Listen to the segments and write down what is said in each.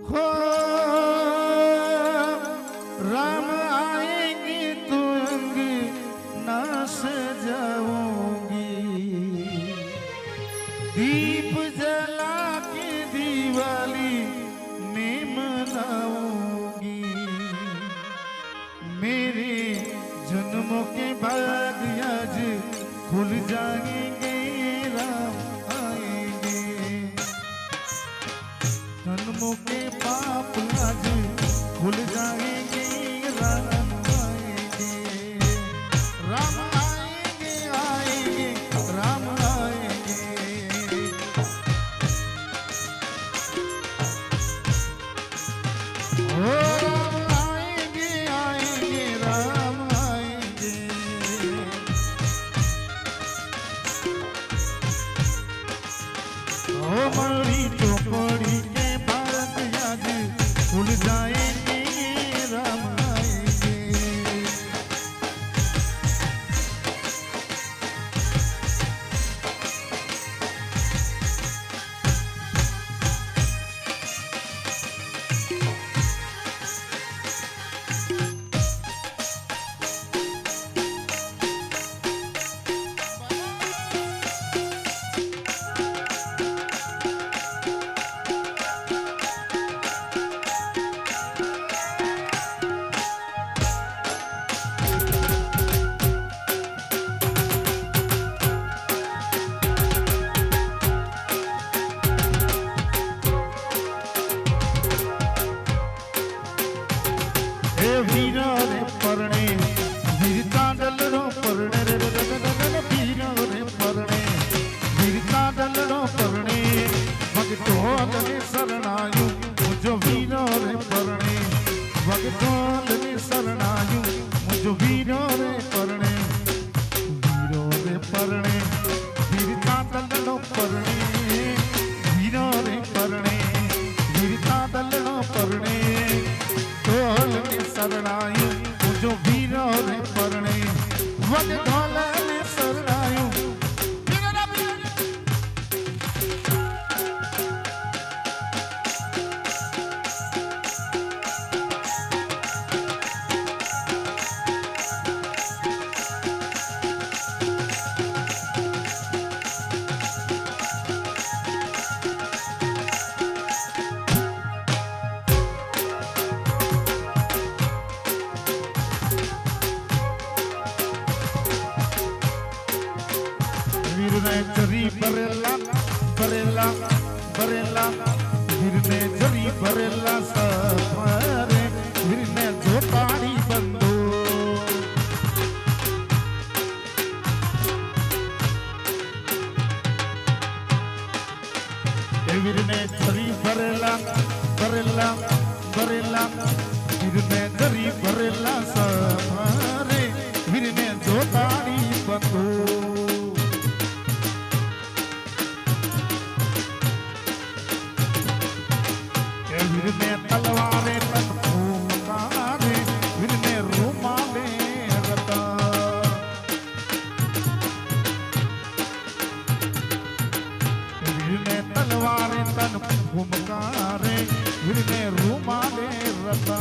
हो राम आएंगे तो अंग ना सजाऊंगी, दीप जला के दिवाली में मनाऊंगी। मेरे जन्मों के बाद आज खुल जाएंगे, राम आएंगे। जन्मों के पाप आज खुल जाएंगे, राम आएंगे। राम आएंगे, आएंगे, राम आएंगे। ओ राम आएंगे, आएंगे, राम आएंगे। ओ मरी चौपड़ी के भारत आज खुल जाएंगे, राम आएंगे। वीरा रे परणे वीरता डलड़ो परणे रे वीरा रे परणे वीरता डलड़ो परणे भगतो ने शरणायु मुझो वीरा रे परणे भगतो ने शरणायु मुझो वीरा रे परणे वीरो रे परणे वीरता डलड़ो परणे वीरा रे परणे वीरता डलड़ो परणे शरणायु मुझो वीरो रे परणे वग ढोल ने शरणायु। वीर ने जरी भरेला भरेला भरेला वीर ने जरी भरेला सफरे वीर ने जोताड़ी बंदो वीर ने जरी भरेला भरेला भरेला वीर ने जरी भरेला सफरे वीर ने जोताड़ी बंदो वीर ने तलवारे तन फूंकारे वीर ने रुमाले रता वीर ने तलवारे तन फूंकारे वीर ने रुमाले रता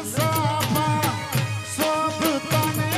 साफा सोबता ने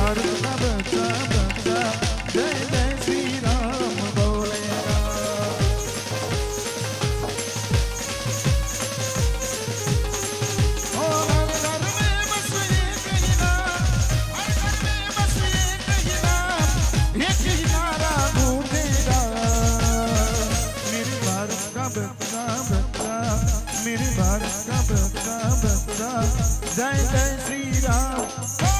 भारत का बच्चा बच्चा जय जय श्री राम बोलेगा। ओ हर घर में बस एक ही नाम, हर घर में बस एक ही नारा गूंजेगा। मेरे भारत का बच्चा बच्चा, मेरे भारत का बच्चा बच्चा जय जय श्री राम।